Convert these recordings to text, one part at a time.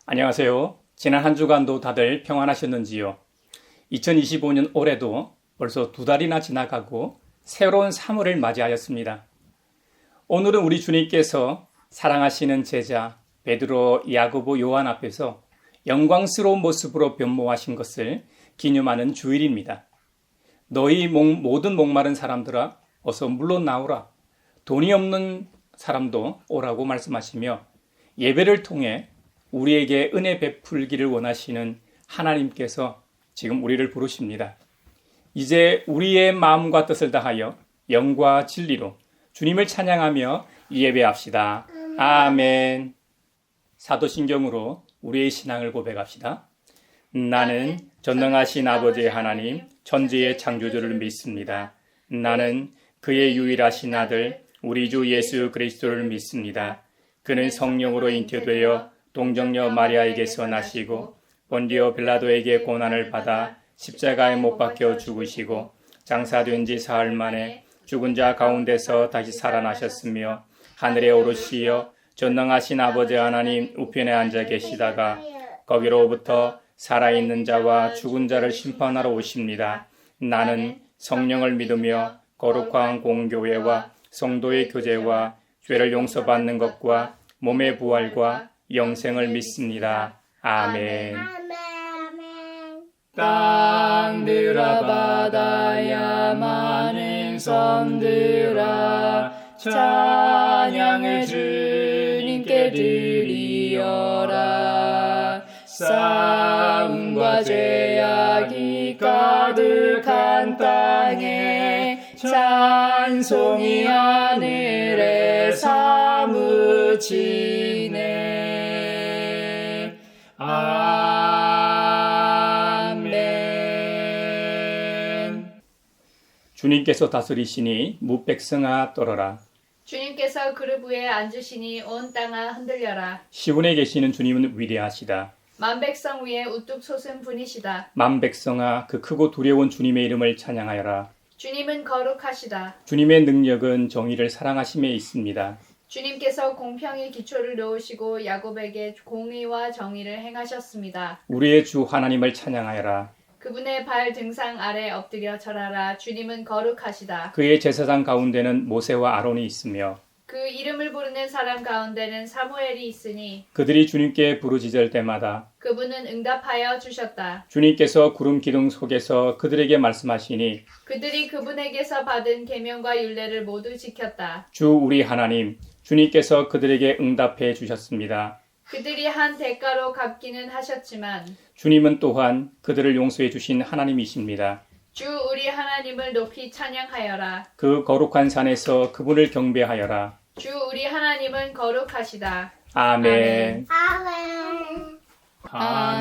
안녕하세요. 지난 한 주간도 다들 평안하셨는지요? 2025년 올해도 벌써 2달이나 지나가고 새로운 3월을 맞이하였습니다. 오늘은 우리 주님께서 사랑하시는 제자 베드로, 야고보, 요한 앞에서 영광스러운 모습으로 변모하신 것을 기념하는 주일입니다. 너희 모든 목마른 사람들아 어서 물론 나오라. 돈이 없는 사람도 오라고 말씀하시며 예배를 통해 우리에게 은혜 베풀기를 원하시는 하나님께서 지금 우리를 부르십니다. 이제 우리의 마음과 뜻을 다하여 영과 진리로 주님을 찬양하며 예배합시다. 아멘. 사도신경으로 우리의 신앙을 고백합시다. 나는 전능하신 아버지 하나님, 천지의 창조주를 믿습니다. 나는 그의 유일하신 아들, 우리 주 예수 그리스도를 믿습니다. 그는 성령으로 잉태되어 동정녀 마리아에게서 나시고 본디오 빌라도에게 고난을 받아 십자가에 못 박혀 죽으시고 장사된 지 사흘 만에 죽은 자 가운데서 다시 살아나셨으며 하늘에 오르시어 전능하신 아버지 하나님 우편에 앉아 계시다가 거기로부터 살아있는 자와 죽은 자를 심판하러 오십니다. 나는 성령을 믿으며 거룩한 공교회와 성도의 교제와 죄를 용서받는 것과 몸의 부활과 영생을 믿습니다. 아멘. 땅들아 바다야 많은 섬들아 찬양을 주님께 드리어라. 싸움과 죄악이 가득한 땅에 찬송이 하늘에 사무치네. 아멘. 주님께서 다스리시니 무백성아 떨어라. 주님께서 그룹 위에 앉으시니 온 땅아 흔들려라. 시온에 계시는 주님은 위대하시다. 만백성 위에 우뚝 솟은 분이시다. 만백성아 그 크고 두려운 주님의 이름을 찬양하여라. 주님은 거룩하시다. 주님의 능력은 정의를 사랑하심에 있습니다. 주님께서 공평의 기초를 놓으시고 야곱에게 공의와 정의를 행하셨습니다. 우리의 주 하나님을 찬양하여라. 그분의 발 등상 아래 엎드려 절하라. 주님은 거룩하시다. 그의 제사장 가운데는 모세와 아론이 있으며 그 이름을 부르는 사람 가운데는 사무엘이 있으니 그들이 주님께 부르짖을 때마다 그분은 응답하여 주셨다. 주님께서 구름 기둥 속에서 그들에게 말씀하시니 그들이 그분에게서 받은 계명과 율례를 모두 지켰다. 주 우리 하나님 주님께서 그들에게 응답해 주셨습니다. 그들이 한 대가로 갚기는 하셨지만 주님은 또한 그들을 용서해 주신 하나님이십니다. 주 우리 하나님을 높이 찬양하여라. 그 거룩한 산에서 그분을 경배하여라. 주 우리 하나님은 거룩하시다. 아멘.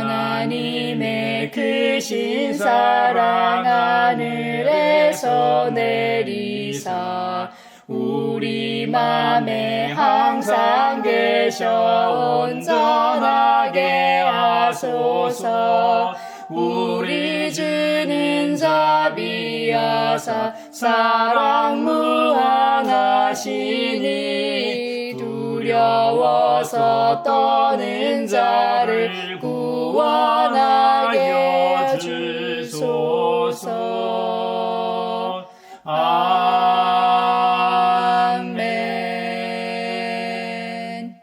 하나님의 크신 사랑 하늘에서 내리사 우리 맘에 항상 계셔 온전하게 하소서. 우리 주는 자비하사 사랑 무한하시니 두려워서 떠는 자를 구원하게 주소서. 아멘.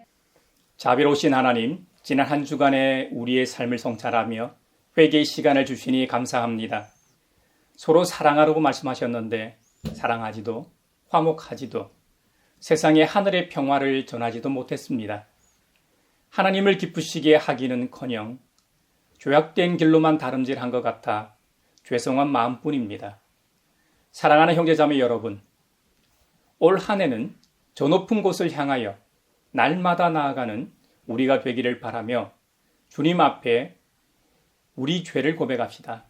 자비로우신 하나님, 지난 한 주간의 우리의 삶을 성찰하며 회개의 시간을 주시니 감사합니다. 서로 사랑하라고 말씀하셨는데 사랑하지도 화목하지도 세상의 하늘의 평화를 전하지도 못했습니다. 하나님을 기쁘시게 하기는커녕 죄악된 길로만 다름질한 것 같아 죄송한 마음뿐입니다. 사랑하는 형제자매 여러분, 올 한 해는 저 높은 곳을 향하여 날마다 나아가는 우리가 되기를 바라며 주님 앞에 우리 죄를 고백합시다.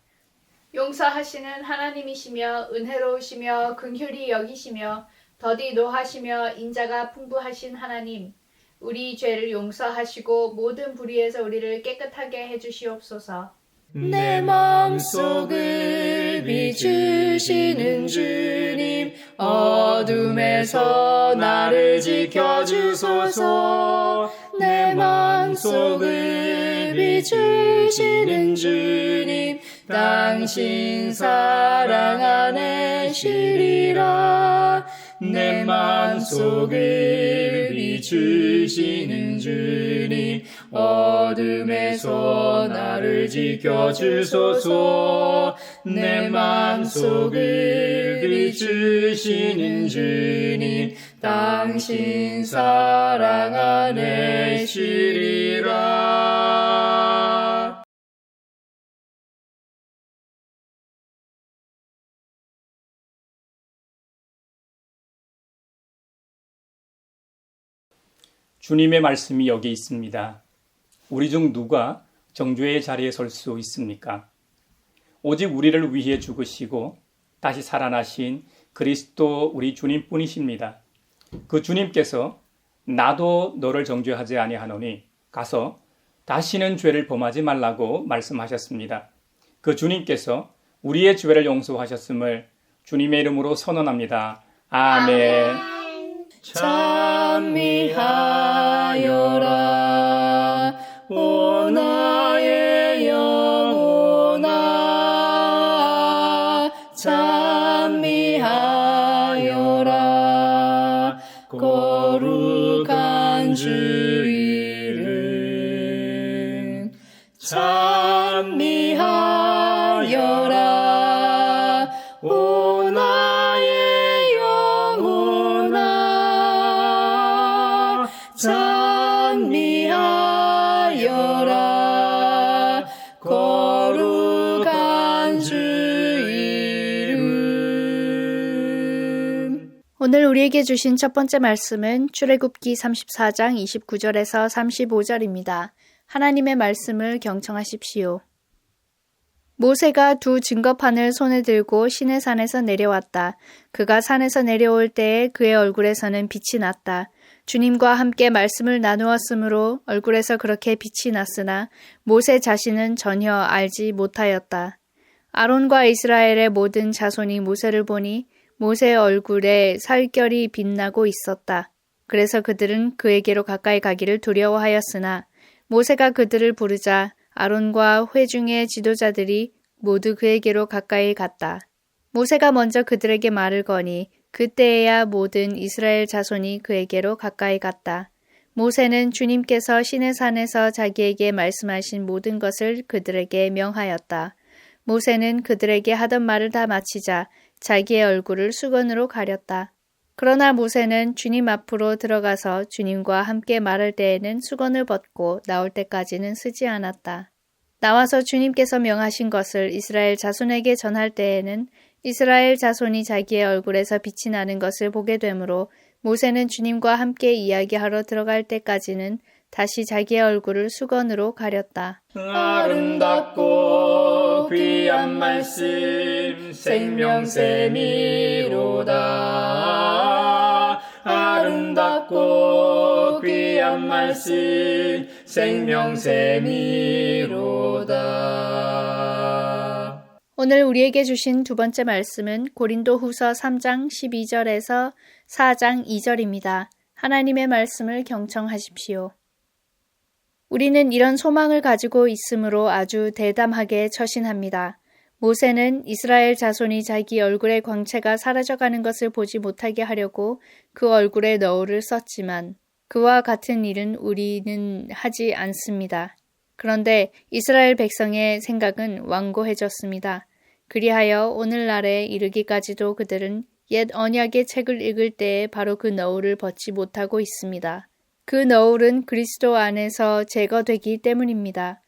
용서하시는 하나님이시며 은혜로우시며 긍휼히 여기시며 더디 노하시며 인자가 풍부하신 하나님, 우리 죄를 용서하시고 모든 불의에서 우리를 깨끗하게 해주시옵소서. 내 마음속을 비추시는 주님, 어둠에서 나를 지켜주소서. 내 맘속을 비추시는 주님 당신 사랑 안에 쉬리라 내 맘속을 비추시는 주님 어둠에서 나를 지켜주소서 내 맘속을 비추시는 주님 당신 사랑 안에 쉬리라. 주님의 말씀이 여기 있습니다. 우리 중 누가 정죄의 자리에 설 수 있습니까? 오직 우리를 위해 죽으시고 다시 살아나신 그리스도 우리 주님뿐이십니다. 그 주님께서 나도 너를 정죄하지 아니하노니 가서 다시는 죄를 범하지 말라고 말씀하셨습니다. 그 주님께서 우리의 죄를 용서하셨음을 주님의 이름으로 선언합니다. 아멘. 찬미하여라 오 나의 영혼아 찬미하여라 거룩한 주 이름 찬미하여라 오 나의 영혼아 찬미하여라 거룩한 주 이름. 오늘 우리에게 주신 첫 번째 말씀은 출애굽기 34장 29절에서 35절입니다. 하나님의 말씀을 경청하십시오. 모세가 두 증거판을 손에 들고 시내산에서 내려왔다. 그가 산에서 내려올 때에 그의 얼굴에서는 빛이 났다. 주님과 함께 말씀을 나누었으므로 얼굴에서 그렇게 빛이 났으나 모세 자신은 전혀 알지 못하였다. 아론과 이스라엘의 모든 자손이 모세를 보니 모세의 얼굴에 살결이 빛나고 있었다. 그래서 그들은 그에게로 가까이 가기를 두려워하였으나 모세가 그들을 부르자 아론과 회중의 지도자들이 모두 그에게로 가까이 갔다. 모세가 먼저 그들에게 말을 거니 그때에야 모든 이스라엘 자손이 그에게로 가까이 갔다. 모세는 주님께서 시내산에서 자기에게 말씀하신 모든 것을 그들에게 명하였다. 모세는 그들에게 하던 말을 다 마치자 자기의 얼굴을 수건으로 가렸다. 그러나 모세는 주님 앞으로 들어가서 주님과 함께 말할 때에는 수건을 벗고 나올 때까지는 쓰지 않았다. 나와서 주님께서 명하신 것을 이스라엘 자손에게 전할 때에는 이스라엘 자손이 자기의 얼굴에서 빛이 나는 것을 보게 되므로 모세는 주님과 함께 이야기하러 들어갈 때까지는 다시 자기의 얼굴을 수건으로 가렸다. 아름답고 귀한 말씀 생명샘이로다 아름답고 귀한 말씀 생명샘이로다. 오늘 우리에게 주신 두 번째 말씀은 고린도후서 3장 12절에서 4장 2절입니다. 하나님의 말씀을 경청하십시오. 우리는 이런 소망을 가지고 있으므로 아주 대담하게 처신합니다. 모세는 이스라엘 자손이 자기 얼굴의 광채가 사라져가는 것을 보지 못하게 하려고 그 얼굴에 너울을 썼지만 그와 같은 일은 우리는 하지 않습니다. 그런데 이스라엘 백성의 생각은 완고해졌습니다. 그리하여 오늘날에 이르기까지도 그들은 옛 언약의 책을 읽을 때에 바로 그 너울을 벗지 못하고 있습니다. 그 너울은 그리스도 안에서 제거되기 때문입니다.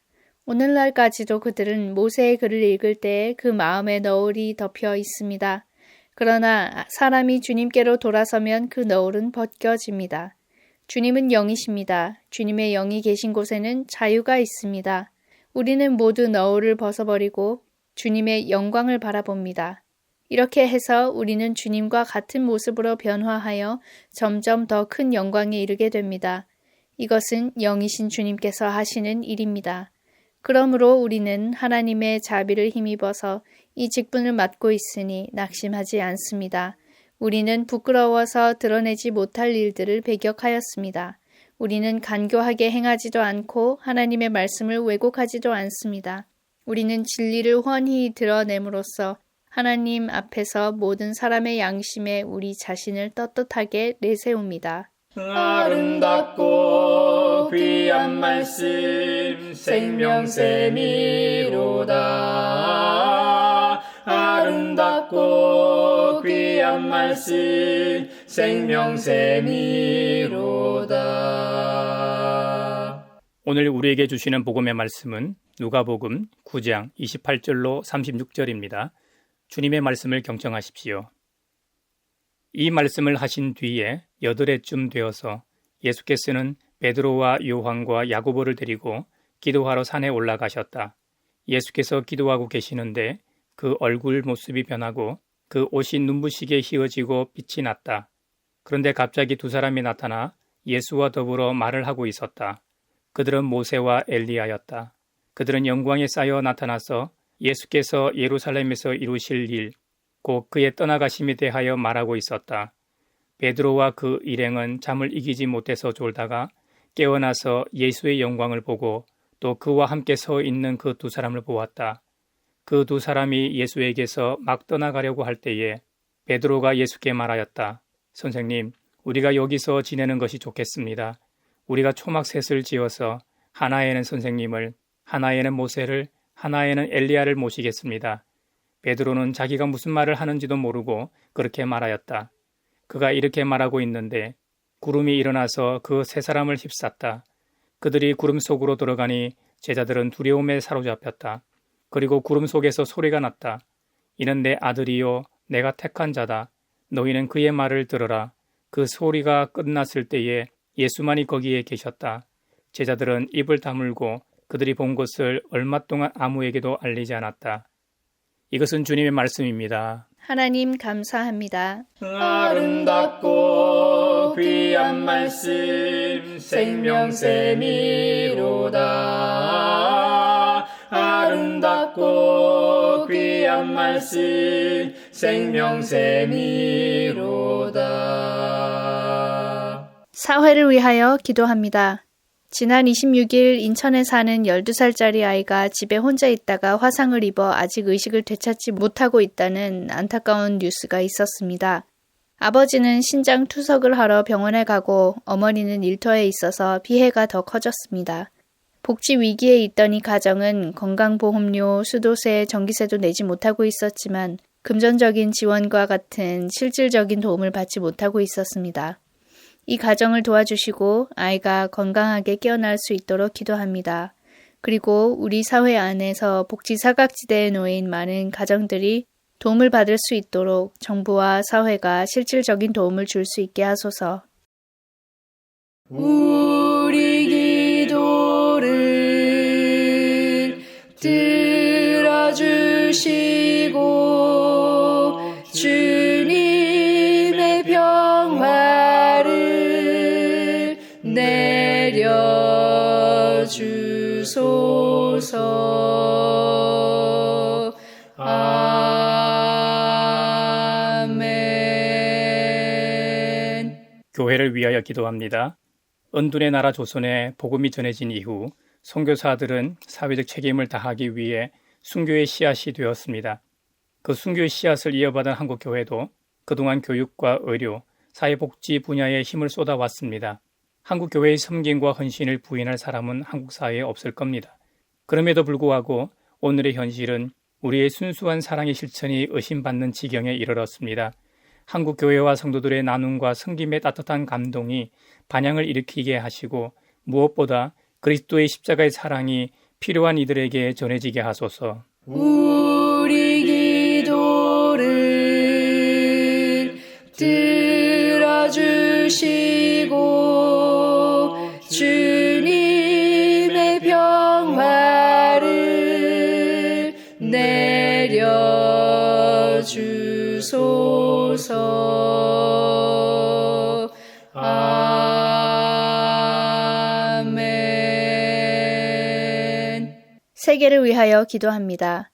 오늘날까지도 그들은 모세의 글을 읽을 때에 그 마음의 너울이 덮여 있습니다. 그러나 사람이 주님께로 돌아서면 그 너울은 벗겨집니다. 주님은 영이십니다. 주님의 영이 계신 곳에는 자유가 있습니다. 우리는 모두 너울을 벗어버리고 주님의 영광을 바라봅니다. 이렇게 해서 우리는 주님과 같은 모습으로 변화하여 점점 더 큰 영광에 이르게 됩니다. 이것은 영이신 주님께서 하시는 일입니다. 그러므로 우리는 하나님의 자비를 힘입어서 이 직분을 맡고 있으니 낙심하지 않습니다. 우리는 부끄러워서 드러내지 못할 일들을 배격하였습니다. 우리는 간교하게 행하지도 않고 하나님의 말씀을 왜곡하지도 않습니다. 우리는 진리를 훤히 드러냄으로써 하나님 앞에서 모든 사람의 양심에 우리 자신을 떳떳하게 내세웁니다. 아름답고 귀한 말씀 생명샘이로다. 아름답고 귀한 말씀 생명샘이로다. 오늘 우리에게 주시는 복음의 말씀은 누가복음 9장 28절로 36절입니다. 주님의 말씀을 경청하십시오. 이 말씀을 하신 뒤에 8해쯤 되어서 예수께서는 베드로와 요한과 야고보를 데리고 기도하러 산에 올라가셨다. 예수께서 기도하고 계시는데 그 얼굴 모습이 변하고 그 옷이 눈부시게 휘어지고 빛이 났다. 그런데 갑자기 두 사람이 나타나 예수와 더불어 말을 하고 있었다. 그들은 모세와 엘리야였다. 그들은 영광에 쌓여 나타나서 예수께서 예루살렘에서 이루실 일, 곧 그의 떠나가심에 대하여 말하고 있었다. 베드로와 그 일행은 잠을 이기지 못해서 졸다가 깨어나서 예수의 영광을 보고 또 그와 함께 서 있는 그 두 사람을 보았다. 그 두 사람이 예수에게서 막 떠나가려고 할 때에 베드로가 예수께 말하였다. 선생님, 우리가 여기서 지내는 것이 좋겠습니다. 우리가 초막셋을 지어서 하나에는 선생님을, 하나에는 모세를, 하나에는 엘리야를 모시겠습니다. 베드로는 자기가 무슨 말을 하는지도 모르고 그렇게 말하였다. 그가 이렇게 말하고 있는데 구름이 일어나서 그 세 사람을 휩쌌다. 그들이 구름 속으로 들어가니 제자들은 두려움에 사로잡혔다. 그리고 구름 속에서 소리가 났다. 이는 내 아들이요 내가 택한 자다. 너희는 그의 말을 들으라. 그 소리가 끝났을 때에 예수만이 거기에 계셨다. 제자들은 입을 다물고 그들이 본 것을 얼마 동안 아무에게도 알리지 않았다. 이것은 주님의 말씀입니다. 하나님 감사합니다. 아름답고 귀한 말씀 생명샘이로다. 아름답고 귀한 말씀 생명샘이로다. 사회를 위하여 기도합니다. 지난 26일 인천에 사는 12살짜리 아이가 집에 혼자 있다가 화상을 입어 아직 의식을 되찾지 못하고 있다는 안타까운 뉴스가 있었습니다. 아버지는 신장 투석을 하러 병원에 가고 어머니는 일터에 있어서 피해가 더 커졌습니다. 복지 위기에 있던 이 가정은 건강보험료, 수도세, 전기세도 내지 못하고 있었지만 금전적인 지원과 같은 실질적인 도움을 받지 못하고 있었습니다. 이 가정을 도와주시고 아이가 건강하게 깨어날 수 있도록 기도합니다. 그리고 우리 사회 안에서 복지 사각지대에 놓인 많은 가정들이 도움을 받을 수 있도록 정부와 사회가 실질적인 도움을 줄 수 있게 하소서. 우리 기도를 들어주시고 주님의 평화를 내려주소서. 아멘. 교회를 위하여 기도합니다. 은둔의 나라 조선에 복음이 전해진 이후 선교사들은 사회적 책임을 다하기 위해 순교의 씨앗이 되었습니다. 그 순교의 씨앗을 이어받은 한국 교회도 그동안 교육과 의료, 사회복지 분야에 힘을 쏟아왔습니다. 한국 교회의 섬김과 헌신을 부인할 사람은 한국 사회에 없을 겁니다. 그럼에도 불구하고 오늘의 현실은 우리의 순수한 사랑의 실천이 의심받는 지경에 이르렀습니다. 한국 교회와 성도들의 나눔과 섬김의 따뜻한 감동이 반향을 일으키게 하시고 무엇보다 그리스도의 십자가의 사랑이 필요한 이들에게 전해지게 하소서. 우리 기도를 들어주시고 주님의 평화를 내려주소서. 아멘. 세계를 위하여 기도합니다.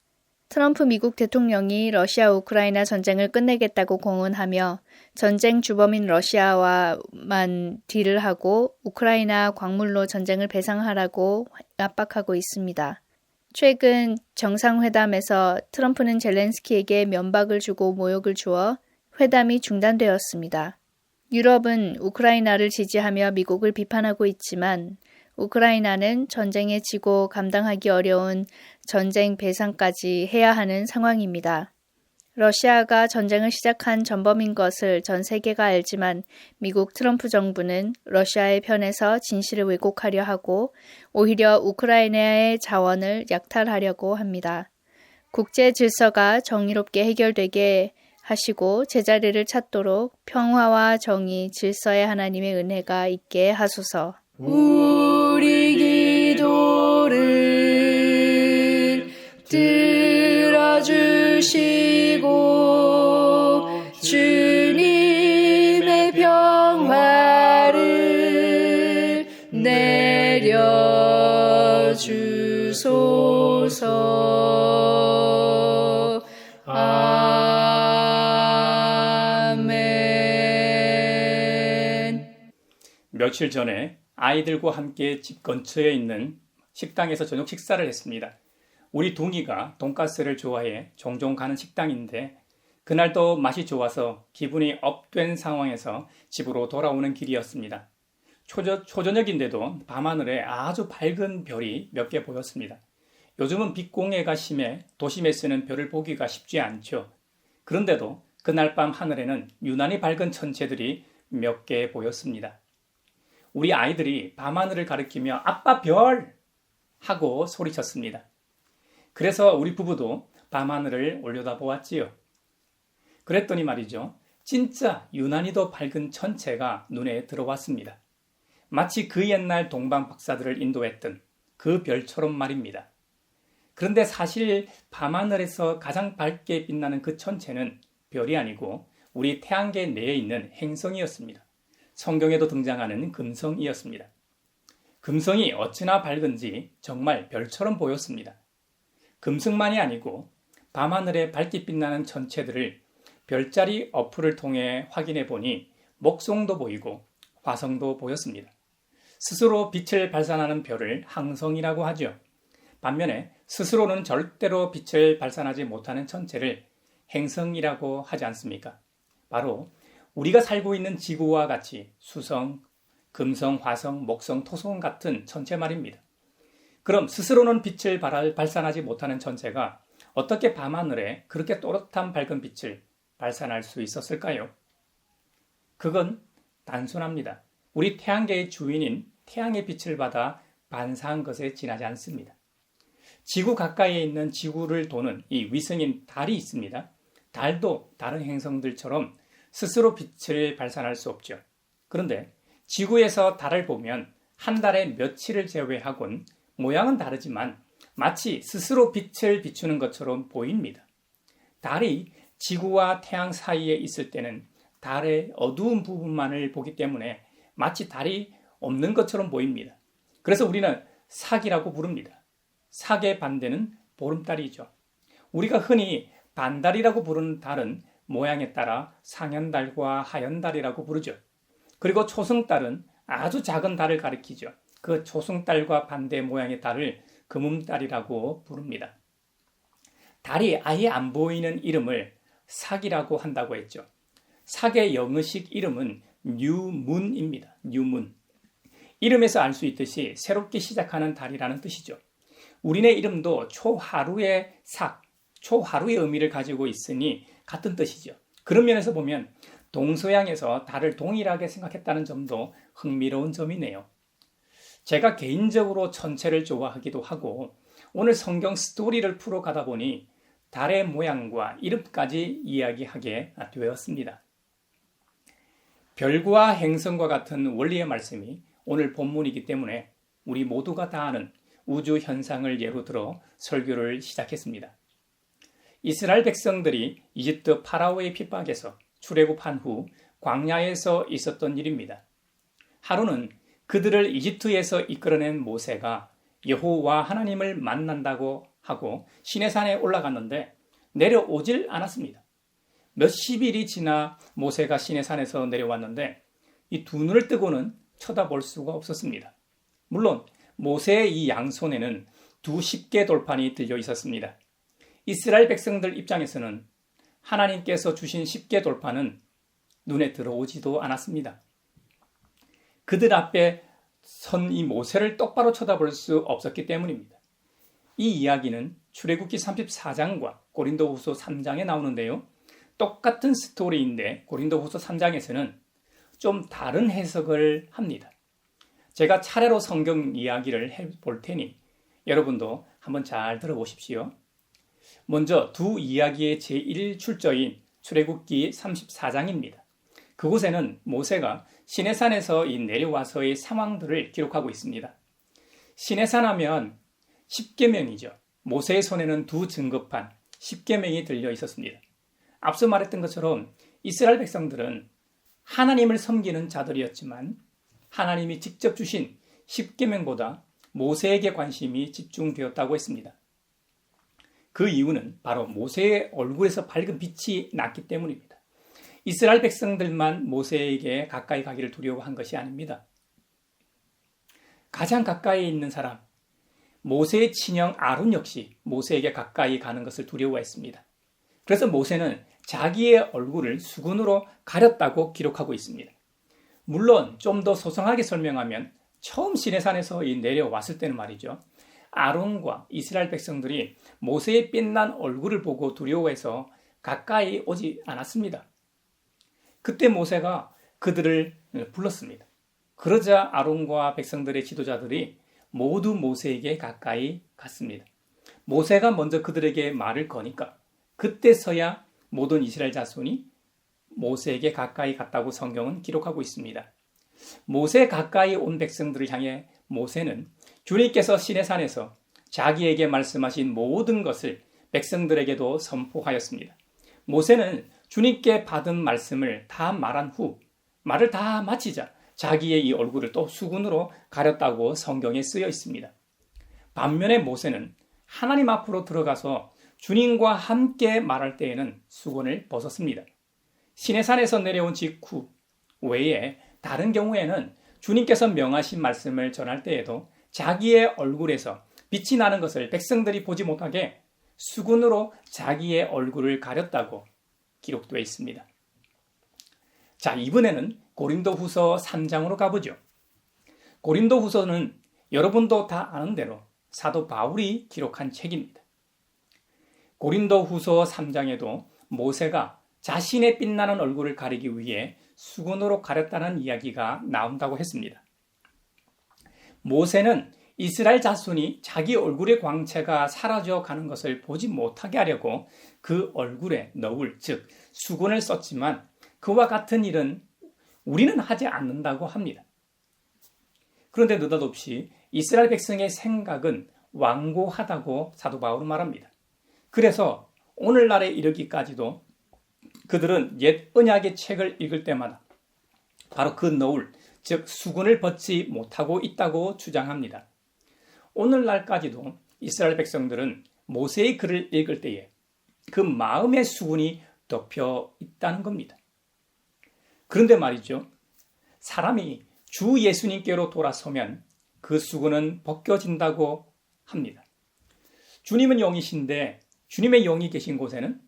트럼프 미국 대통령이 러시아 우크라이나 전쟁을 끝내겠다고 공언하며 전쟁 주범인 러시아와만 딜을 하고 우크라이나 광물로 전쟁을 배상하라고 압박하고 있습니다. 최근 정상회담에서 트럼프는 젤렌스키에게 면박을 주고 모욕을 주어 회담이 중단되었습니다. 유럽은 우크라이나를 지지하며 미국을 비판하고 있지만 우크라이나는 전쟁에 지고 감당하기 어려운 전쟁 배상까지 해야 하는 상황입니다. 러시아가 전쟁을 시작한 전범인 것을 전 세계가 알지만 미국 트럼프 정부는 러시아의 편에서 진실을 왜곡하려 하고 오히려 우크라이나의 자원을 약탈하려고 합니다. 국제 질서가 정의롭게 해결되게 하시고 제자리를 찾도록 평화와 정의, 질서의 하나님의 은혜가 있게 하소서. 우리 기도를 들어주시고 주님의 평화를 내려주소서. 아멘. 며칠 전에 아이들과 함께 집 근처에 있는 식당에서 저녁 식사를 했습니다. 우리 둥이가 돈가스를 좋아해 종종 가는 식당인데 그날도 맛이 좋아서 기분이 업된 상황에서 집으로 돌아오는 길이었습니다. 초저녁인데도 밤하늘에 아주 밝은 별이 몇 개 보였습니다. 요즘은 빛공해가 심해 도심에 쓰는 별을 보기가 쉽지 않죠. 그런데도 그날 밤 하늘에는 유난히 밝은 천체들이 몇 개 보였습니다. 우리 아이들이 밤하늘을 가리키며 아빠 별! 하고 소리쳤습니다. 그래서 우리 부부도 밤하늘을 올려다보았지요. 그랬더니 말이죠. 진짜 유난히도 밝은 천체가 눈에 들어왔습니다. 마치 그 옛날 동방 박사들을 인도했던 그 별처럼 말입니다. 그런데 사실 밤하늘에서 가장 밝게 빛나는 그 천체는 별이 아니고 우리 태양계 내에 있는 행성이었습니다. 성경에도 등장하는 금성이었습니다. 금성이 어찌나 밝은지 정말 별처럼 보였습니다. 금성만이 아니고 밤하늘에 밝게 빛나는 천체들을 별자리 어플을 통해 확인해 보니 목성도 보이고 화성도 보였습니다. 스스로 빛을 발산하는 별을 항성이라고 하죠. 반면에 스스로는 절대로 빛을 발산하지 못하는 천체를 행성이라고 하지 않습니까? 바로 우리가 살고 있는 지구와 같이 수성, 금성, 화성, 목성, 토성 같은 천체 말입니다. 그럼 스스로는 빛을 발산하지 못하는 천체가 어떻게 밤하늘에 그렇게 또렷한 밝은 빛을 발산할 수 있었을까요? 그건 단순합니다. 우리 태양계의 주인인 태양의 빛을 받아 반사한 것에 지나지 않습니다. 지구 가까이에 있는 지구를 도는 이 위성인 달이 있습니다. 달도 다른 행성들처럼 스스로 빛을 발산할 수 없죠. 그런데 지구에서 달을 보면 한 달에 며칠을 제외하곤 모양은 다르지만 마치 스스로 빛을 비추는 것처럼 보입니다. 달이 지구와 태양 사이에 있을 때는 달의 어두운 부분만을 보기 때문에 마치 달이 없는 것처럼 보입니다. 그래서 우리는 사기라고 부릅니다. 사기의 반대는 보름달이죠. 우리가 흔히 반달이라고 부르는 달은 모양에 따라 상현달과 하현달이라고 부르죠. 그리고 초승달은 아주 작은 달을 가리키죠. 그 초승달과 반대 모양의 달을 금음달이라고 부릅니다. 달이 아예 안 보이는 이름을 사기라고 한다고 했죠. 사기의 영어식 이름은 뉴문입니다. 뉴문. 이름에서 알 수 있듯이 새롭게 시작하는 달이라는 뜻이죠. 우리네 이름도 초하루의 삭, 초하루의 의미를 가지고 있으니 같은 뜻이죠. 그런 면에서 보면 동서양에서 달을 동일하게 생각했다는 점도 흥미로운 점이네요. 제가 개인적으로 천체를 좋아하기도 하고 오늘 성경 스토리를 풀어가다 보니 달의 모양과 이름까지 이야기하게 되었습니다. 별과 행성과 같은 원리의 말씀이 오늘 본문이기 때문에 우리 모두가 다 아는 우주 현상을 예로 들어 설교를 시작했습니다. 이스라엘 백성들이 이집트 파라오의 핍박에서 출애굽한 후 광야에서 있었던 일입니다. 하루는 그들을 이집트에서 이끌어낸 모세가 여호와 하나님을 만난다고 하고 시내산에 올라갔는데 내려오질 않았습니다. 몇십일이 지나 모세가 시내산에서 내려왔는데 이 두 눈을 뜨고는 쳐다볼 수가 없었습니다. 물론 모세의 이 양손에는 두 십계 돌판이 들려 있었습니다. 이스라엘 백성들 입장에서는 하나님께서 주신 십계 돌판은 눈에 들어오지도 않았습니다. 그들 앞에 선 이 모세를 똑바로 쳐다볼 수 없었기 때문입니다. 이 이야기는 출애굽기 34장과 고린도후서 3장에 나오는데요. 똑같은 스토리인데 고린도후서 3장에서는 좀 다른 해석을 합니다. 제가 차례로 성경 이야기를 해볼 테니 여러분도 한번 잘 들어보십시오. 먼저 두 이야기의 제1출처인 출애굽기 34장입니다. 그곳에는 모세가 시내산에서 내려와서의 상황들을 기록하고 있습니다. 시내산 하면 십계명이죠. 모세의 손에는 두 증거판, 십계명이 들려 있었습니다. 앞서 말했던 것처럼 이스라엘 백성들은 하나님을 섬기는 자들이었지만 하나님이 직접 주신 십계명보다 모세에게 관심이 집중되었다고 했습니다. 그 이유는 바로 모세의 얼굴에서 밝은 빛이 났기 때문입니다. 이스라엘 백성들만 모세에게 가까이 가기를 두려워한 것이 아닙니다. 가장 가까이 있는 사람, 모세의 친형 아론 역시 모세에게 가까이 가는 것을 두려워했습니다. 그래서 모세는 자기의 얼굴을 수건으로 가렸다고 기록하고 있습니다. 물론 좀 더 소상하게 설명하면 처음 시내산에서 내려왔을 때는 말이죠. 아론과 이스라엘 백성들이 모세의 빛난 얼굴을 보고 두려워해서 가까이 오지 않았습니다. 그때 모세가 그들을 불렀습니다. 그러자 아론과 백성들의 지도자들이 모두 모세에게 가까이 갔습니다. 모세가 먼저 그들에게 말을 거니까 그때서야 모든 이스라엘 자손이 모세에게 가까이 갔다고 성경은 기록하고 있습니다. 모세 가까이 온 백성들을 향해 모세는 주님께서 시내산에서 자기에게 말씀하신 모든 것을 백성들에게도 선포하였습니다. 모세는 주님께 받은 말씀을 다 말한 후 말을 다 마치자 자기의 이 얼굴을 또 수건으로 가렸다고 성경에 쓰여 있습니다. 반면에 모세는 하나님 앞으로 들어가서 주님과 함께 말할 때에는 수건을 벗었습니다. 시내산에서 내려온 직후 외에 다른 경우에는 주님께서 명하신 말씀을 전할 때에도 자기의 얼굴에서 빛이 나는 것을 백성들이 보지 못하게 수건으로 자기의 얼굴을 가렸다고 기록되어 있습니다. 자, 이번에는 고린도후서 3장으로 가보죠. 고린도후서는 여러분도 다 아는 대로 사도 바울이 기록한 책입니다. 고린도후서 3장에도 모세가 자신의 빛나는 얼굴을 가리기 위해 수건으로 가렸다는 이야기가 나온다고 했습니다. 모세는 이스라엘 자손이 자기 얼굴의 광채가 사라져 가는 것을 보지 못하게 하려고 그 얼굴에 너울, 즉 수건을 썼지만 그와 같은 일은 우리는 하지 않는다고 합니다. 그런데 느닷없이 이스라엘 백성의 생각은 완고하다고 사도 바울은 말합니다. 그래서 오늘날에 이르기까지도 그들은 옛 언약의 책을 읽을 때마다 바로 그 너울, 즉 수건을 벗지 못하고 있다고 주장합니다. 오늘날까지도 이스라엘 백성들은 모세의 글을 읽을 때에 그 마음의 수건이 덮여 있다는 겁니다. 그런데 말이죠. 사람이 주 예수님께로 돌아서면 그 수건은 벗겨진다고 합니다. 주님은 영이신데 주님의 영이 계신 곳에는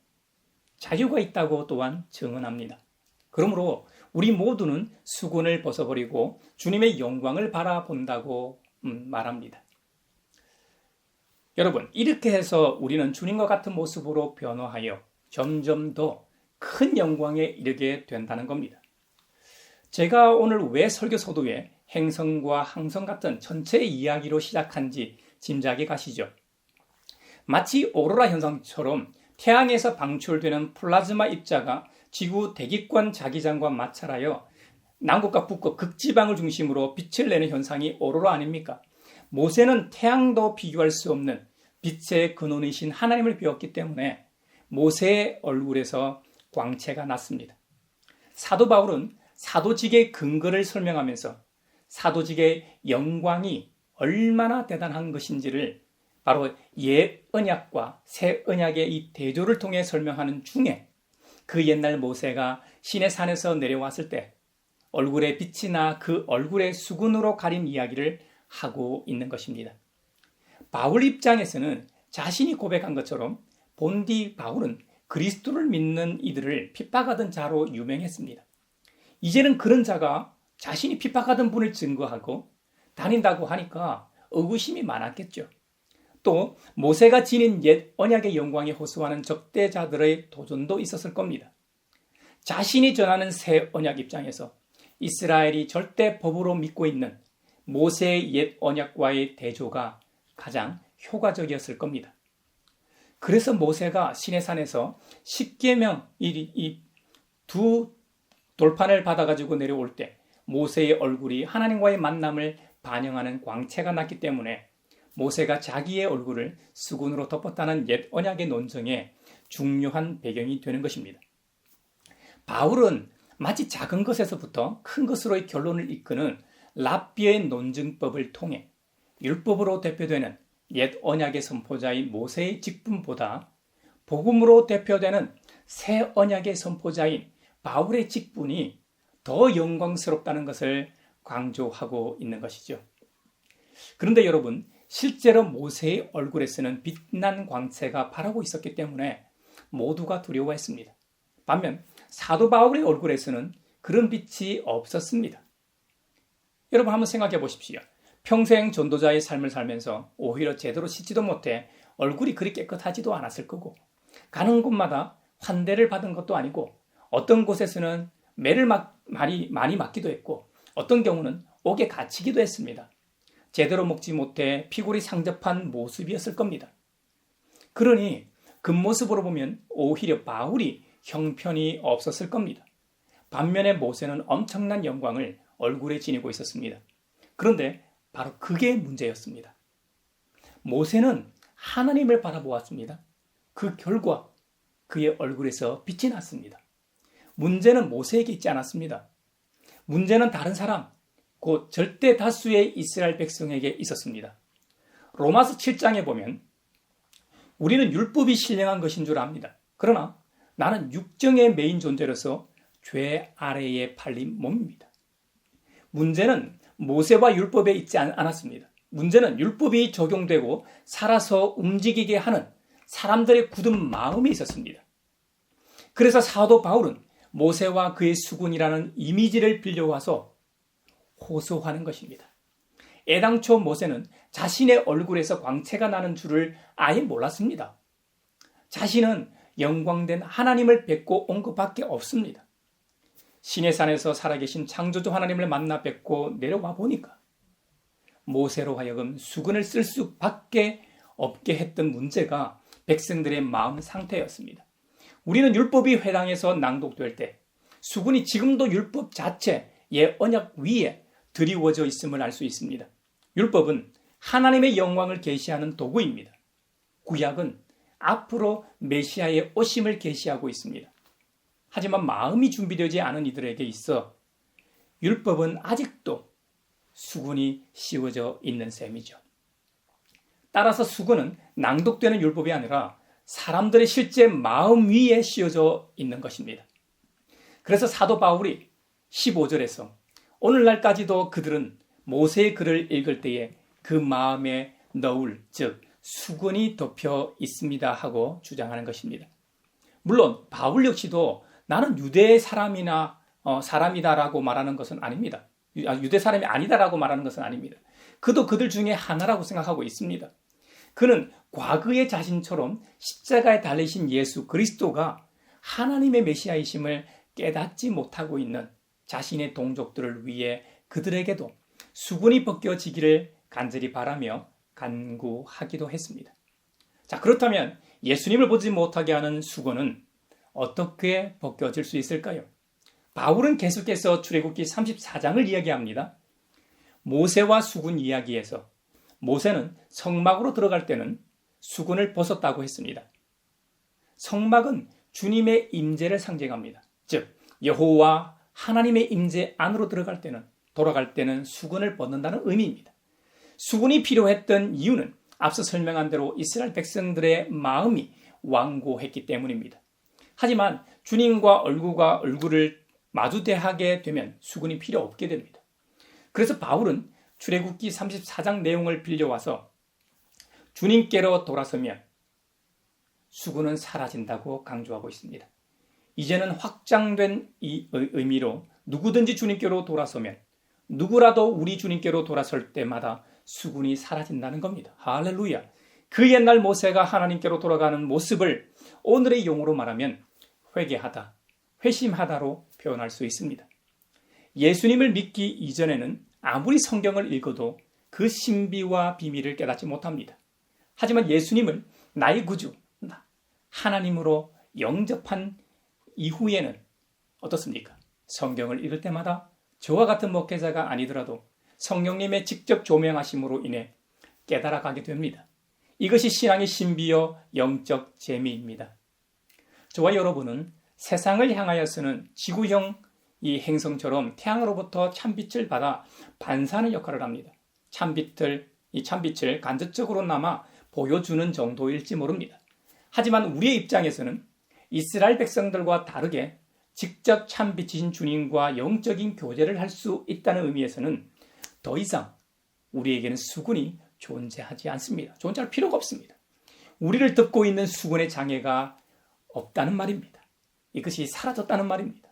자유가 있다고 또한 증언합니다. 그러므로 우리 모두는 수건을 벗어버리고 주님의 영광을 바라본다고 말합니다. 여러분, 이렇게 해서 우리는 주님과 같은 모습으로 변화하여 점점 더 큰 영광에 이르게 된다는 겁니다. 제가 오늘 왜 설교 서두에 행성과 항성 같은 전체 이야기로 시작한지 짐작이 가시죠? 마치 오로라 현상처럼 태양에서 방출되는 플라즈마 입자가 지구 대기권 자기장과 마찰하여 남극과 북극 극지방을 중심으로 빛을 내는 현상이 오로라 아닙니까? 모세는 태양도 비교할 수 없는 빛의 근원이신 하나님을 배웠기 때문에 모세의 얼굴에서 광채가 났습니다. 사도 바울은 사도직의 근거를 설명하면서 사도직의 영광이 얼마나 대단한 것인지를 바로 옛 언약과 새 언약의 이 대조를 통해 설명하는 중에 그 옛날 모세가 시내 산에서 내려왔을 때 얼굴에 빛이 나 그 얼굴에 수군으로 가린 이야기를 하고 있는 것입니다. 바울 입장에서는 자신이 고백한 것처럼 본디 바울은 그리스도를 믿는 이들을 핍박하던 자로 유명했습니다. 이제는 그런 자가 자신이 핍박하던 분을 증거하고 다닌다고 하니까 의구심이 많았겠죠. 또 모세가 지닌 옛 언약의 영광에 호소하는 적대자들의 도전도 있었을 겁니다. 자신이 전하는 새 언약 입장에서 이스라엘이 절대 법으로 믿고 있는 모세의 옛 언약과의 대조가 가장 효과적이었을 겁니다. 그래서 모세가 시내산에서 십계명 이 두 돌판을 받아가지고 내려올 때 모세의 얼굴이 하나님과의 만남을 반영하는 광채가 났기 때문에 모세가 자기의 얼굴을 수군으로 덮었다는 옛 언약의 논증에 중요한 배경이 되는 것입니다. 바울은 마치 작은 것에서부터 큰 것으로의 결론을 이끄는 랍비의 논증법을 통해 율법으로 대표되는 옛 언약의 선포자인 모세의 직분보다 복음으로 대표되는 새 언약의 선포자인 바울의 직분이 더 영광스럽다는 것을 강조하고 있는 것이죠. 그런데 여러분, 실제로 모세의 얼굴에서는 빛난 광채가 바라고 있었기 때문에 모두가 두려워했습니다. 반면 사도 바울의 얼굴에서는 그런 빛이 없었습니다. 여러분 한번 생각해 보십시오. 평생 전도자의 삶을 살면서 오히려 제대로 씻지도 못해 얼굴이 그리 깨끗하지도 않았을 거고 가는 곳마다 환대를 받은 것도 아니고 어떤 곳에서는 매를 많이 맞기도 했고 어떤 경우는 옥에 갇히기도 했습니다. 제대로 먹지 못해 피골이 상접한 모습이었을 겁니다. 그러니 겉모습으로 보면 오히려 바울이 형편이 없었을 겁니다. 반면에 모세는 엄청난 영광을 얼굴에 지니고 있었습니다. 그런데 바로 그게 문제였습니다. 모세는 하나님을 바라보았습니다. 그 결과 그의 얼굴에서 빛이 났습니다. 문제는 모세에게 있지 않았습니다. 문제는 다른 사람, 곧 절대 다수의 이스라엘 백성에게 있었습니다. 로마서 7장에 보면 우리는 율법이 신령한 것인 줄 압니다. 그러나 나는 육정의 메인 존재로서 죄 아래에 팔린 몸입니다. 문제는 모세와 율법에 있지 않았습니다. 문제는 율법이 적용되고 살아서 움직이게 하는 사람들의 굳은 마음이 있었습니다. 그래서 사도 바울은 모세와 그의 수군이라는 이미지를 빌려와서 호소하는 것입니다. 애당초 모세는 자신의 얼굴에서 광채가 나는 줄을 아예 몰랐습니다. 자신은 영광된 하나님을 뵙고 온 것밖에 없습니다. 시내산에서 살아계신 창조주 하나님을 만나 뵙고 내려와 보니까 모세로 하여금 수군을 쓸 수밖에 없게 했던 문제가 백성들의 마음 상태였습니다. 우리는 율법이 회당에서 낭독될 때 수군이 지금도 율법 자체, 옛 언약 위에 드리워져 있음을 알 수 있습니다. 율법은 하나님의 영광을 계시하는 도구입니다. 구약은 앞으로 메시아의 오심을 계시하고 있습니다. 하지만 마음이 준비되지 않은 이들에게 있어 율법은 아직도 수군이 씌워져 있는 셈이죠. 따라서 수군은 낭독되는 율법이 아니라 사람들의 실제 마음 위에 씌워져 있는 것입니다. 그래서 사도 바울이 15절에서 오늘날까지도 그들은 모세의 글을 읽을 때에 그 마음에 너울, 즉 수군이 덮여 있습니다 하고 주장하는 것입니다. 물론 바울 역시도 나는 유대 사람이다라고 말하는 것은 아닙니다. 유대 사람이 아니다라고 말하는 것은 아닙니다. 그도 그들 중에 하나라고 생각하고 있습니다. 그는 과거의 자신처럼 십자가에 달리신 예수 그리스도가 하나님의 메시아이심을 깨닫지 못하고 있는 자신의 동족들을 위해 그들에게도 수군이 벗겨지기를 간절히 바라며 간구하기도 했습니다. 자, 그렇다면 예수님을 보지 못하게 하는 수군은 어떻게 벗겨질 수 있을까요? 바울은 계속해서 출애굽기 34장을 이야기합니다. 모세와 수군 이야기에서 모세는 성막으로 들어갈 때는 수군을 벗었다고 했습니다. 성막은 주님의 임재를 상징합니다. 즉 여호와 하나님의 임재 안으로 돌아갈 때는 수군을 벗는다는 의미입니다. 수군이 필요했던 이유는 앞서 설명한 대로 이스라엘 백성들의 마음이 완고했기 때문입니다. 하지만 주님과 얼굴을 마주대하게 되면 수군이 필요 없게 됩니다. 그래서 바울은 출애굽기 34장 내용을 빌려와서 주님께로 돌아서면 수군은 사라진다고 강조하고 있습니다. 이제는 확장된 이 의미로 누구든지 주님께로 돌아서면 누구라도 우리 주님께로 돌아설 때마다 수군이 사라진다는 겁니다. 할렐루야. 그 옛날 모세가 하나님께로 돌아가는 모습을 오늘의 용어로 말하면 회개하다, 회심하다로 표현할 수 있습니다. 예수님을 믿기 이전에는 아무리 성경을 읽어도 그 신비와 비밀을 깨닫지 못합니다. 하지만 예수님을 나의 구주, 하나님으로 영접한 이후에는 어떻습니까? 성경을 읽을 때마다 저와 같은 목회자가 아니더라도 성령님의 직접 조명하심으로 인해 깨달아가게 됩니다. 이것이 신앙의 신비요 영적 재미입니다. 저와 여러분은 세상을 향하여서는 지구형 이 행성처럼 태양으로부터 찬빛을 받아 반사하는 역할을 합니다. 이 찬빛을 간접적으로 남아 보여주는 정도일지 모릅니다. 하지만 우리의 입장에서는 이스라엘 백성들과 다르게 직접 찬빛이신 주님과 영적인 교제를 할 수 있다는 의미에서는 더 이상 우리에게는 수군이 존재하지 않습니다. 존재할 필요가 없습니다. 우리를 덮고 있는 수군의 장애가 없다는 말입니다. 이것이 사라졌다는 말입니다.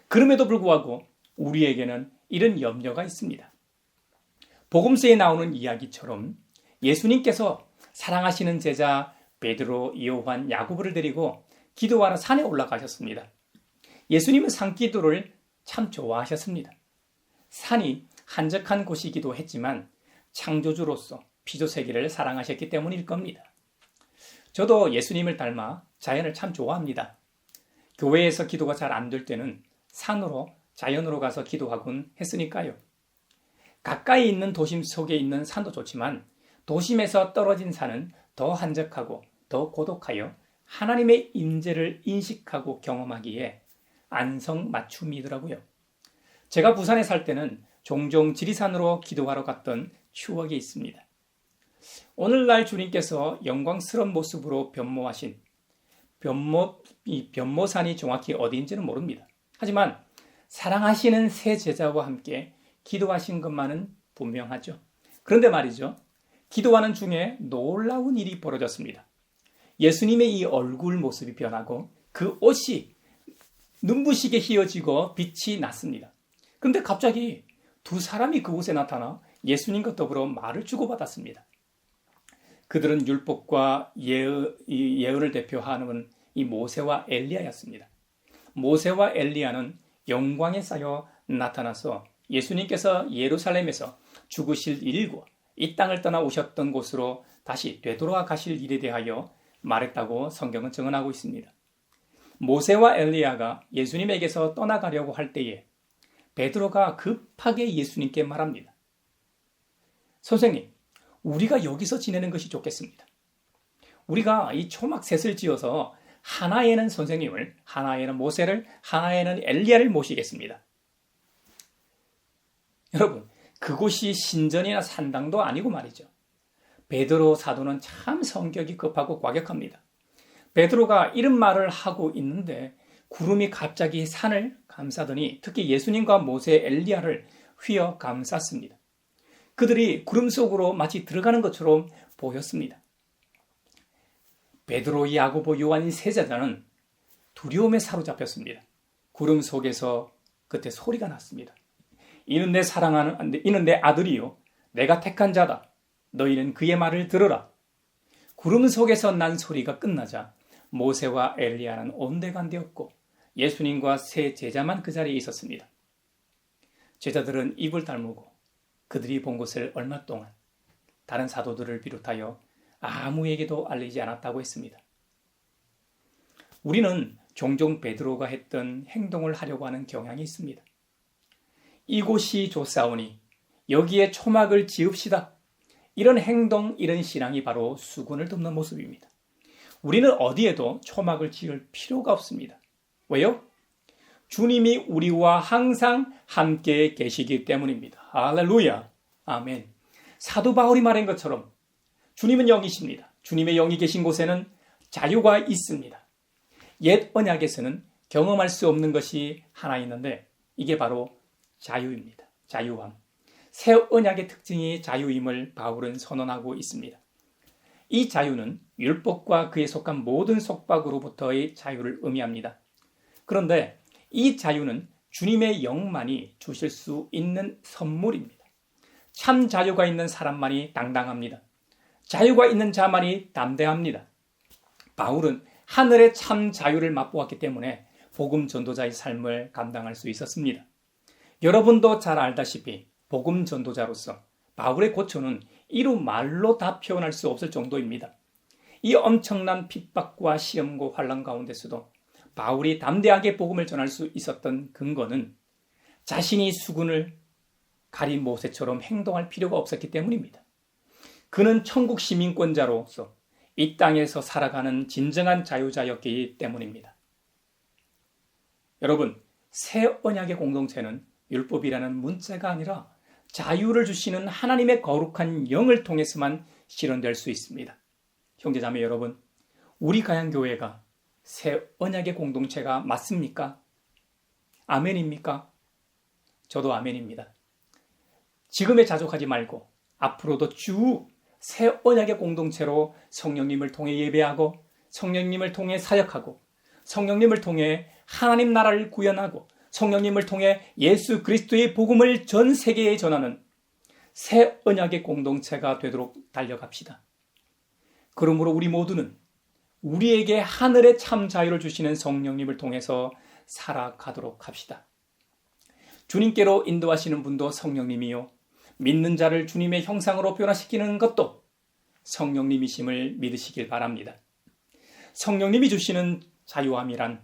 그럼에도 불구하고 우리에게는 이런 염려가 있습니다. 복음서에 나오는 이야기처럼 예수님께서 사랑하시는 제자 베드로, 요한, 야고보를 데리고 기도하러 산에 올라가셨습니다. 예수님은 산기도를 참 좋아하셨습니다. 산이 한적한 곳이기도 했지만 창조주로서 피조세계를 사랑하셨기 때문일 겁니다. 저도 예수님을 닮아 자연을 참 좋아합니다. 교회에서 기도가 잘 안 될 때는 산으로, 자연으로 가서 기도하곤 했으니까요. 가까이 있는 도심 속에 있는 산도 좋지만 도심에서 떨어진 산은 더 한적하고 더 고독하여 하나님의 임재를 인식하고 경험하기에 안성맞춤이더라고요. 제가 부산에 살 때는 종종 지리산으로 기도하러 갔던 추억이 있습니다. 오늘날 주님께서 영광스러운 모습으로 변모하신 변모산이 정확히 어디인지는 모릅니다. 하지만 사랑하시는 새 제자와 함께 기도하신 것만은 분명하죠. 그런데 말이죠. 기도하는 중에 놀라운 일이 벌어졌습니다. 예수님의 이 얼굴 모습이 변하고 그 옷이 눈부시게 휘어지고 빛이 났습니다. 그런데 갑자기 두 사람이 그곳에 나타나 예수님과 더불어 말을 주고받았습니다. 그들은 율법과 예언을 대표하는 이 모세와 엘리야였습니다. 모세와 엘리야는 영광에 쌓여 나타나서 예수님께서 예루살렘에서 죽으실 일과 이 땅을 떠나 오셨던 곳으로 다시 되돌아가 가실 일에 대하여 말했다고 성경은 증언하고 있습니다. 모세와 엘리야가 예수님에게서 떠나가려고 할 때에 베드로가 급하게 예수님께 말합니다. 선생님, 우리가 여기서 지내는 것이 좋겠습니다. 우리가 이 초막셋을 지어서 하나에는 선생님을, 하나에는 모세를, 하나에는 엘리야를 모시겠습니다. 여러분, 그곳이 신전이나 산당도 아니고 말이죠. 베드로 사도는 참 성격이 급하고 과격합니다. 베드로가 이런 말을 하고 있는데 구름이 갑자기 산을 감싸더니 특히 예수님과 모세, 엘리야를 휘어 감쌌습니다. 그들이 구름 속으로 마치 들어가는 것처럼 보였습니다. 베드로, 야고보, 요한이 세 제자는 두려움에 사로잡혔습니다. 구름 속에서 그때 소리가 났습니다. 이는 내 아들이요 내가 택한 자다. 너희는 그의 말을 들으라. 구름 속에서 난 소리가 끝나자 모세와 엘리야는 온데간데였고 예수님과 세 제자만 그 자리에 있었습니다. 제자들은 입을 다물고 그들이 본 것을 얼마 동안 다른 사도들을 비롯하여 아무에게도 알리지 않았다고 했습니다. 우리는 종종 베드로가 했던 행동을 하려고 하는 경향이 있습니다. 이곳이 좋사오니 여기에 초막을 지읍시다. 이런 행동, 이런 신앙이 바로 수군을 덮는 모습입니다. 우리는 어디에도 초막을 지을 필요가 없습니다. 왜요? 주님이 우리와 항상 함께 계시기 때문입니다. 할렐루야. 아멘. 사도 바울이 말한 것처럼 주님은 영이십니다. 주님의 영이 계신 곳에는 자유가 있습니다. 옛 언약에서는 경험할 수 없는 것이 하나 있는데 이게 바로 자유입니다. 자유함. 새 언약의 특징이 자유임을 바울은 선언하고 있습니다. 이 자유는 율법과 그에 속한 모든 속박으로부터의 자유를 의미합니다. 그런데 이 자유는 주님의 영만이 주실 수 있는 선물입니다. 참 자유가 있는 사람만이 당당합니다. 자유가 있는 자만이 담대합니다. 바울은 하늘의 참 자유를 맛보았기 때문에 복음 전도자의 삶을 감당할 수 있었습니다. 여러분도 잘 알다시피 복음 전도자로서 바울의 고초는 이루 말로 다 표현할 수 없을 정도입니다. 이 엄청난 핍박과 시험과 환난 가운데서도 바울이 담대하게 복음을 전할 수 있었던 근거는 자신이 수군을 가린 모세처럼 행동할 필요가 없었기 때문입니다. 그는 천국 시민권자로서 이 땅에서 살아가는 진정한 자유자였기 때문입니다. 여러분, 새 언약의 공동체는 율법이라는 문자가 아니라 자유를 주시는 하나님의 거룩한 영을 통해서만 실현될 수 있습니다. 형제자매 여러분, 우리 가양교회가 새 언약의 공동체가 맞습니까? 아멘입니까? 저도 아멘입니다. 지금에 자족하지 말고 앞으로도 쭉 새 언약의 공동체로 성령님을 통해 예배하고 성령님을 통해 사역하고 성령님을 통해 하나님 나라를 구현하고 성령님을 통해 예수 그리스도의 복음을 전 세계에 전하는 새 언약의 공동체가 되도록 달려갑시다. 그러므로 우리 모두는 우리에게 하늘의 참 자유를 주시는 성령님을 통해서 살아가도록 합시다. 주님께로 인도하시는 분도 성령님이요, 믿는 자를 주님의 형상으로 변화시키는 것도 성령님이심을 믿으시길 바랍니다. 성령님이 주시는 자유함이란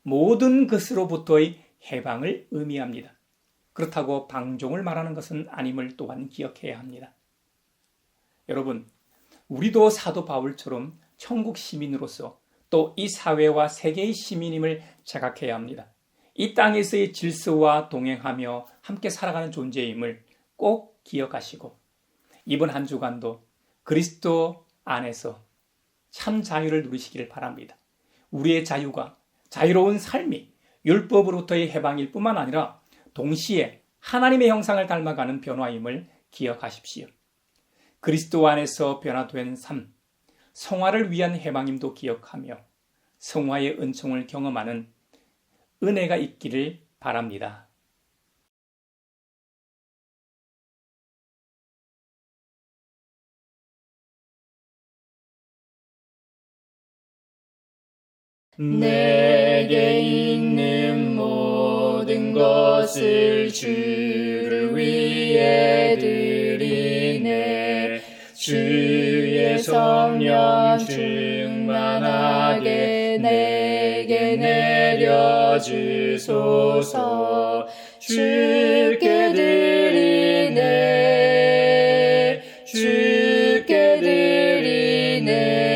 모든 것으로부터의 해방을 의미합니다. 그렇다고 방종을 말하는 것은 아님을 또한 기억해야 합니다. 여러분, 우리도 사도 바울처럼 천국 시민으로서 또 이 사회와 세계의 시민임을 자각해야 합니다. 이 땅에서의 질서와 동행하며 함께 살아가는 존재임을 꼭 기억하시고 이번 한 주간도 그리스도 안에서 참 자유를 누리시기를 바랍니다. 우리의 자유가 자유로운 삶이 율법으로부터의 해방일 뿐만 아니라 동시에 하나님의 형상을 닮아가는 변화임을 기억하십시오. 그리스도 안에서 변화된 삶, 성화를 위한 해방임도 기억하며 성화의 은총을 경험하는 은혜가 있기를 바랍니다. 내게 있는 모든 것을 주를 위해 드리네. 주의 성령 충만하게 내게 내려주소서. 주께 드리네, 주께 드리네.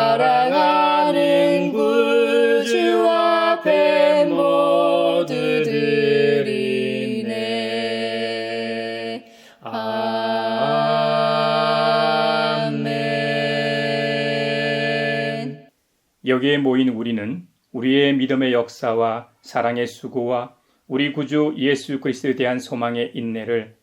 사랑하는 구주 앞에 모두 드리네. 아멘. 여기에 모인 우리는 우리의 믿음의 역사와 사랑의 수고와 우리 구주 예수 그리스도에 대한 소망의 인내를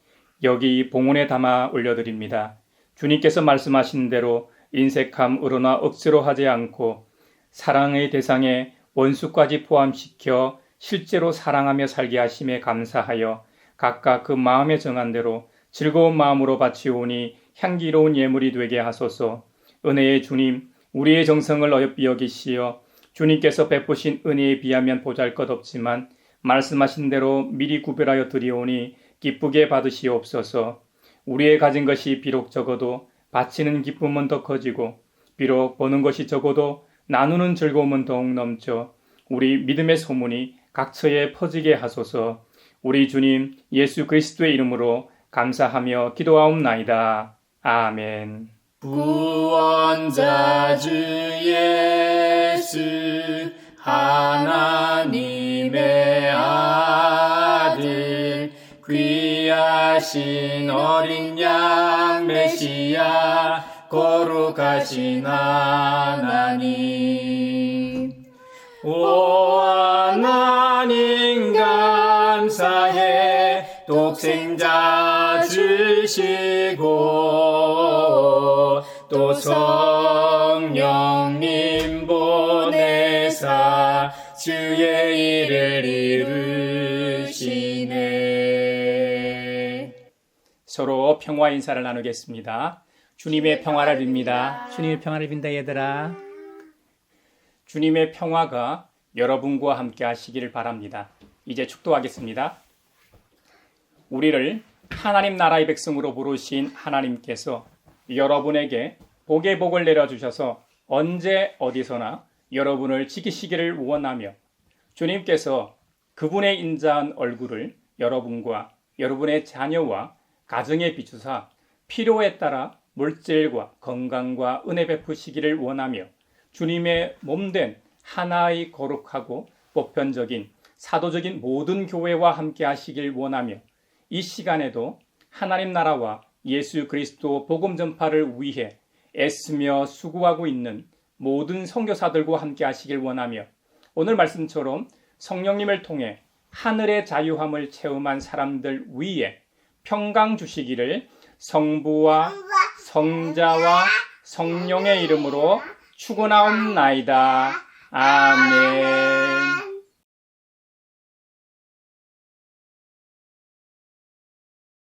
여기 봉헌에 담아 올려드립니다. 주님께서 말씀하신 대로 인색함, 의로나 억지로 하지 않고 사랑의 대상에 원수까지 포함시켜 실제로 사랑하며 살게 하심에 감사하여 각각 그 마음에 정한 대로 즐거운 마음으로 바치오니 향기로운 예물이 되게 하소서. 은혜의 주님, 우리의 정성을 어여삐 여기시어 주님께서 베푸신 은혜에 비하면 보잘것없지만 말씀하신 대로 미리 구별하여 드리오니 기쁘게 받으시옵소서. 우리의 가진 것이 비록 적어도 바치는 기쁨은 더 커지고 비록 버는 것이 적어도 나누는 즐거움은 더욱 넘쳐 우리 믿음의 소문이 각처에 퍼지게 하소서. 우리 주님 예수 그리스도의 이름으로 감사하며 기도하옵나이다. 아멘. 구원자 주 예수 하나님의 아들 귀하신 어린 양 메시아 거룩하신 하나님 오 하나님 감사해 독생자 주시고 또 성령님 보내사 주의 일을 이루시네. 서로 평화 인사를 나누겠습니다. 주님의 평화를 빕니다. 주님의 평화를 빈다 얘들아. 주님의 평화가 여러분과 함께 하시기를 바랍니다. 이제 축도하겠습니다. 우리를 하나님 나라의 백성으로 부르신 하나님께서 여러분에게 복의 복을 내려주셔서 언제 어디서나 여러분을 지키시기를 원하며 주님께서 그분의 인자한 얼굴을 여러분과 여러분의 자녀와 가정에 비추사 필요에 따라 물질과 건강과 은혜 베푸시기를 원하며 주님의 몸된 하나의 거룩하고 보편적인 사도적인 모든 교회와 함께 하시길 원하며 이 시간에도 하나님 나라와 예수 그리스도 복음 전파를 위해 애쓰며 수고하고 있는 모든 선교사들과 함께 하시길 원하며 오늘 말씀처럼 성령님을 통해 하늘의 자유함을 체험한 사람들 위에 평강 주시기를 성부와 성자와 성령의 이름으로 축원하옵나이다. 아멘.